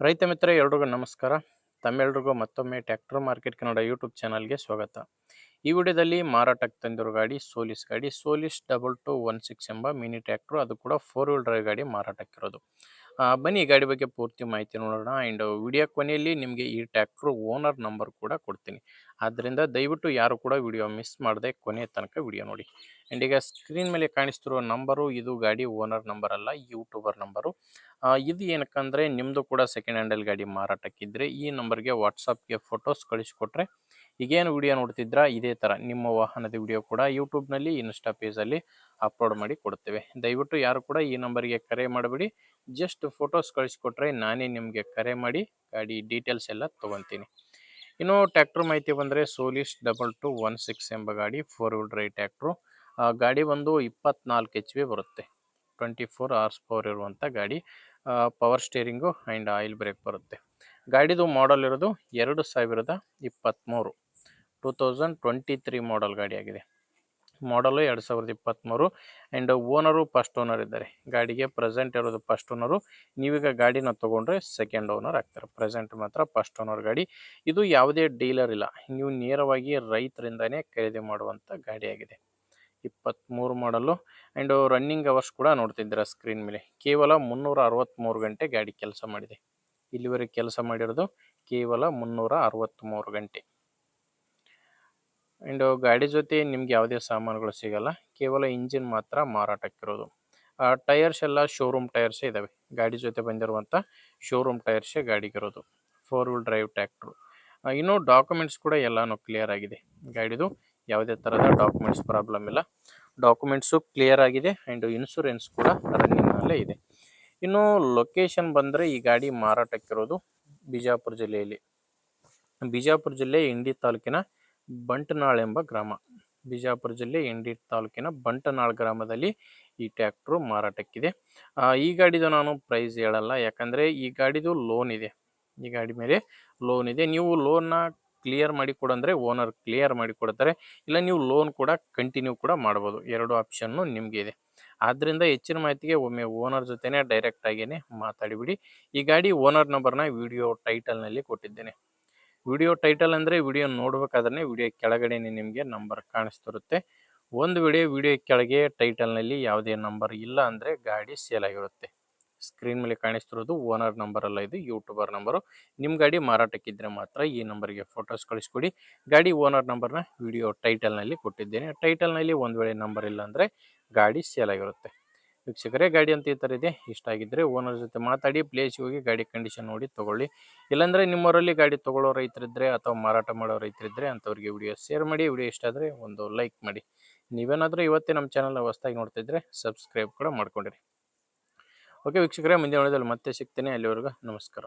ರೈತ ಮಿತ್ರ ಎಲ್ರಿಗೂ ನಮಸ್ಕಾರ. ತಮ್ಮೆಲ್ರಿಗೂ ಮತ್ತೊಮ್ಮೆ ಟ್ರ್ಯಾಕ್ಟರ್ ಮಾರ್ಕೆಟ್ ಕನ್ನಡ ಯೂಟ್ಯೂಬ್ ಚಾನಲ್ಗೆ ಸ್ವಾಗತ. ಈ ವಿಡಿಯೋದಲ್ಲಿ ಮಾರಾಟಕ್ಕೆ ತಂದಿರೋ ಗಾಡಿ ಸೋಲಿಸ್ 2216 ಎಂಬ ಮಿನಿ ಟ್ರ್ಯಾಕ್ಟರ್, ಅದು ಕೂಡ 4 ವೀಲ್ ಡ್ರೈವ್ ಗಾಡಿ ಮಾರಾಟಕ್ಕಿರೋದು. ಬನ್ನಿ ಈ ಗಾಡಿ ಬಗ್ಗೆ ಪೂರ್ತಿ ಮಾಹಿತಿ ನೋಡೋಣ. ಆ್ಯಂಡ್ ವಿಡಿಯೋ ಕೊನೆಯಲ್ಲಿ ನಿಮಗೆ ಈ ಟ್ರ್ಯಾಕ್ಟರ್ ಓನರ್ ನಂಬರ್ ಕೂಡ ಕೊಡ್ತೀನಿ. ಆದ್ದರಿಂದ ದಯವಿಟ್ಟು ಯಾರು ಕೂಡ ವಿಡಿಯೋ ಮಿಸ್ ಮಾಡದೆ ಕೊನೆ ತನಕ ವಿಡಿಯೋ ನೋಡಿ. ಆ್ಯಂಡ್ ಈಗ ಸ್ಕ್ರೀನ್ ಮೇಲೆ ಕಾಣಿಸ್ತಿರೋ ನಂಬರು ಇದು ಗಾಡಿ ಓನರ್ ನಂಬರ್ ಅಲ್ಲ, ಯೂಟ್ಯೂಬರ್ ನಂಬರು. ಇದು ಏನಕ್ಕಂದರೆ ನಿಮ್ಮದು ಕೂಡ ಸೆಕೆಂಡ್ ಹ್ಯಾಂಡಲ್ ಗಾಡಿ ಮಾರಾಟಕ್ಕಿದ್ದರೆ ಈ ನಂಬರ್ಗೆ ವಾಟ್ಸಪ್ಗೆ ಫೋಟೋಸ್ ಕಳಿಸ್ಕೊಟ್ರೆ ಈಗೇನು ವಿಡಿಯೋ ನೋಡ್ತಿದ್ರಾ ಇದೇ ಥರ ನಿಮ್ಮ ವಾಹನದ ವಿಡಿಯೋ ಕೂಡ ಯೂಟ್ಯೂಬ್ನಲ್ಲಿ ಇನ್ಸ್ಟಾ ಪೇಜಲ್ಲಿ ಅಪ್ಲೋಡ್ ಮಾಡಿ ಕೊಡ್ತೇವೆ. ದಯವಿಟ್ಟು ಯಾರು ಕೂಡ ಈ ನಂಬರ್ಗೆ ಕರೆ ಮಾಡಬೇಡಿ. ಜಸ್ಟ್ ಫೋಟೋಸ್ ಕಳಿಸ್ಕೊಟ್ರೆ ನಾನೇ ನಿಮಗೆ ಕರೆ ಮಾಡಿ ಗಾಡಿ ಡೀಟೇಲ್ಸ್ ಎಲ್ಲ ತೊಗೊತೀನಿ. ಇನ್ನು ಟ್ಯಾಕ್ಟ್ರ್ ಮಾಹಿತಿ ಬಂದರೆ ಸೋಲಿಸ್ 2216 ಎಂಬ ಗಾಡಿ 4 ವೀಲ್ ಡ್ರೈವ್ ಟ್ಯಾಕ್ಟ್ರು. ಗಾಡಿ ಬಂದು 24 HP ಬರುತ್ತೆ. 24 ಹಾರ್ಸ್ ಪವರ್ ಇರುವಂಥ ಗಾಡಿ. Power steering and oil brake ಬರುತ್ತೆ. ಗಾಡಿದು ಮಾಡಲ್ ಇರೋದು 2023 2023 ಮಾಡಲ್ ಗಾಡಿ ಆಗಿದೆ. ಮಾಡಲು 2023 ಆ್ಯಂಡ್ ಓನರು ಫಸ್ಟ್ ಓನರ್ ಇದ್ದಾರೆ. ಗಾಡಿಗೆ ಪ್ರೆಸೆಂಟ್ ಇರೋದು ಫಸ್ಟ್ ಓನರು. ನೀವೀಗ ಗಾಡಿನ ತೊಗೊಂಡ್ರೆ ಸೆಕೆಂಡ್ ಓನರ್ ಆಗ್ತಾರೆ. ಪ್ರೆಸೆಂಟ್ ಮಾತ್ರ ಫಸ್ಟ್ ಓನರ್ ಗಾಡಿ. ಇದು ಯಾವುದೇ ಡೀಲರ್ ಇಲ್ಲ, ನೀವು ನೇರವಾಗಿ ರೈತರಿಂದನೇ ಖರೀದಿ ಮಾಡುವಂಥ ಗಾಡಿಯಾಗಿದೆ. 23 ಮಾಡಲು. ಆ್ಯಂಡ್ ರನ್ನಿಂಗ್ ಅವರ್ಸ್ ಕೂಡ ನೋಡ್ತಿದ್ದೀರಾ ಸ್ಕ್ರೀನ್ ಮೇಲೆ. ಕೇವಲ 363 ಗಂಟೆ ಗಾಡಿ ಕೆಲಸ ಮಾಡಿದೆ. ಇಲ್ಲಿವರೆಗೆ ಕೆಲಸ ಮಾಡಿರೋದು ಕೇವಲ 363 ಗಂಟೆ. ಆ್ಯಂಡ್ ಗಾಡಿ ಜೊತೆ ನಿಮ್ಗೆ ಯಾವುದೇ ಸಾಮಾನುಗಳು ಸಿಗಲ್ಲ, ಕೇವಲ ಇಂಜಿನ್ ಮಾತ್ರ ಮಾರಾಟಕ್ಕಿರೋದು. ಟೈರ್ಸ್ ಎಲ್ಲ ಶೋರೂಮ್ ಟೈರ್ಸೇ ಇದ್ದಾವೆ. ಗಾಡಿ ಜೊತೆ ಬಂದಿರುವಂಥ ಶೋರೂಮ್ ಟೈರ್ಸೇ ಗಾಡಿಗಿರೋದು. 4 wheel drive tractor. ಇನ್ನೂ ಡಾಕ್ಯುಮೆಂಟ್ಸ್ ಕೂಡ ಎಲ್ಲನೂ ಕ್ಲಿಯರ್ ಆಗಿದೆ. ಗಾಡಿದು ಯಾವುದೇ ಥರದ ಡಾಕ್ಯುಮೆಂಟ್ಸ್ ಪ್ರಾಬ್ಲಮ್ ಇಲ್ಲ. ಡಾಕ್ಯುಮೆಂಟ್ಸು ಕ್ಲಿಯರ್ ಆಗಿದೆ ಆ್ಯಂಡ್ ಇನ್ಶೂರೆನ್ಸ್ ಕೂಡ ರನ್ನಿಂಗ್ನಲ್ಲೇ ಇದೆ. ಇನ್ನು ಲೊಕೇಶನ್ ಬಂದರೆ ಈ ಗಾಡಿ ಮಾರಾಟಕ್ಕಿರೋದು ಬಿಜಾಪುರ ಜಿಲ್ಲೆಯಲ್ಲಿ. ಬಿಜಾಪುರ ಜಿಲ್ಲೆ ಇಂಡಿ ತಾಲೂಕಿನ ಬಂಟನಾಳ್ ಎಂಬ ಗ್ರಾಮ. ಬಿಜಾಪುರ ಜಿಲ್ಲೆ ಇಂಡಿ ತಾಲೂಕಿನ ಬಂಟನಾಳ್ ಗ್ರಾಮದಲ್ಲಿ ಈ ಟ್ಯಾಕ್ಟ್ರು ಮಾರಾಟಕ್ಕಿದೆ. ಈ ಗಾಡಿದು ನಾನು ಪ್ರೈಸ್ ಹೇಳಲ್ಲ, ಯಾಕಂದರೆ ಈ ಗಾಡಿದು ಲೋನ್ ಇದೆ. ಈ ಗಾಡಿ ಮೇಲೆ ಲೋನ್ ಇದೆ. ನೀವು ಲೋನ್ನ ಕ್ಲಿಯರ್ ಮಾಡಿ ಕೊಡಂದರೆ ಓನರ್ ಕ್ಲಿಯರ್ ಮಾಡಿ ಕೊಡ್ತಾರೆ, ಇಲ್ಲ ನೀವು ಲೋನ್ ಕೂಡ ಕಂಟಿನ್ಯೂ ಕೂಡ ಮಾಡ್ಬೋದು. ಎರಡು ಆಪ್ಷನ್ನು ನಿಮಗೆ ಇದೆ. ಆದ್ದರಿಂದ ಹೆಚ್ಚಿನ ಮಾಹಿತಿಗೆ ಒಮ್ಮೆ ಓನರ್ ಜೊತೆನೇ ಡೈರೆಕ್ಟಾಗಿಯೇ ಮಾತಾಡಿಬಿಡಿ. ಈ ಗಾಡಿ ಓನರ್ ನಂಬರ್ನ ವಿಡಿಯೋ ಟೈಟಲ್ನಲ್ಲಿ ಕೊಟ್ಟಿದ್ದೇನೆ. ವಿಡಿಯೋ ಟೈಟಲ್ ಅಂದರೆ ವಿಡಿಯೋ ನೋಡಬೇಕಾದ್ರೆ ವಿಡಿಯೋ ಕೆಳಗಡೆನೇ ನಿಮಗೆ ನಂಬರ್ ಕಾಣಿಸ್ತಿರುತ್ತೆ. ಒಂದು ವಿಡಿಯೋ ಕೆಳಗೆ ಟೈಟಲ್ನಲ್ಲಿ ಯಾವುದೇ ನಂಬರ್ ಇಲ್ಲ ಅಂದರೆ ಗಾಡಿ ಸೇಲ್ ಆಗಿರುತ್ತೆ. ಸ್ಕ್ರೀನ್ ಮೇಲೆ ಕಾಣಿಸ್ತಿರೋದು ಓನರ್ ನಂಬರ್ ಅಲ್ಲ, ಇದು ಯೂಟ್ಯೂಬರ್ ನಂಬರು. ನಿಮ್ಮ ಗಾಡಿ ಮಾರಾಟಕ್ಕಿದ್ದರೆ ಮಾತ್ರ ಈ ನಂಬರ್ಗೆ ಫೋಟೋಸ್ ಕಳಿಸ್ಕೊಡಿ. ಗಾಡಿ ಓನರ್ ನಂಬರ್ನ ವಿಡಿಯೋ ಟೈಟಲ್ನಲ್ಲಿ ಕೊಟ್ಟಿದ್ದೇನೆ. ಟೈಟಲ್ನಲ್ಲಿ ಒಂದು ವೇಳೆ ನಂಬರ್ ಇಲ್ಲ ಅಂದರೆ ಗಾಡಿ ಸೇಲ್ ಆಗಿರುತ್ತೆ. ವೀಕ್ಷಕರೇ, ಗಾಡಿ ಅಂತ ಈ ಥರ ಇದೆ. ಇಷ್ಟ ಆಗಿದ್ದರೆ ಓನರ್ ಜೊತೆ ಮಾತಾಡಿ ಪ್ಲೇಸ್ಗೆ ಹೋಗಿ ಗಾಡಿ ಕಂಡೀಷನ್ ನೋಡಿ ತೊಗೊಳ್ಳಿ. ಇಲ್ಲಾಂದರೆ ನಿಮ್ಮವರಲ್ಲಿ ಗಾಡಿ ತೊಗೊಳ್ಳೋ ರೈತರಿದ್ದರೆ ಅಥವಾ ಮಾರಾಟ ಮಾಡೋ ರೈತರಿದ್ದರೆ ಅಂಥವ್ರಿಗೆ ವಿಡಿಯೋ ಶೇರ್ ಮಾಡಿ. ವಿಡಿಯೋ ಇಷ್ಟ ಆದರೆ ಒಂದು ಲೈಕ್ ಮಾಡಿ. ನೀವೇನಾದರೂ ಇವತ್ತೇ ನಮ್ಮ ಚಾನಲ್ನ ಹೊಸದಾಗಿ ನೋಡ್ತಿದ್ರೆ ಸಬ್ಸ್ಕ್ರೈಬ್ ಕೂಡ ಮಾಡ್ಕೊಂಡಿರಿ. ಓಕೆ ವೀಕ್ಷಕರೇ, ಮುಂದಿನ ವಿಡಿಯೋದಲ್ಲಿ ಮತ್ತೆ ಸಿಗ್ತೇನೆ. ಅಲ್ಲಿವರೆಗೂ ನಮಸ್ಕಾರ.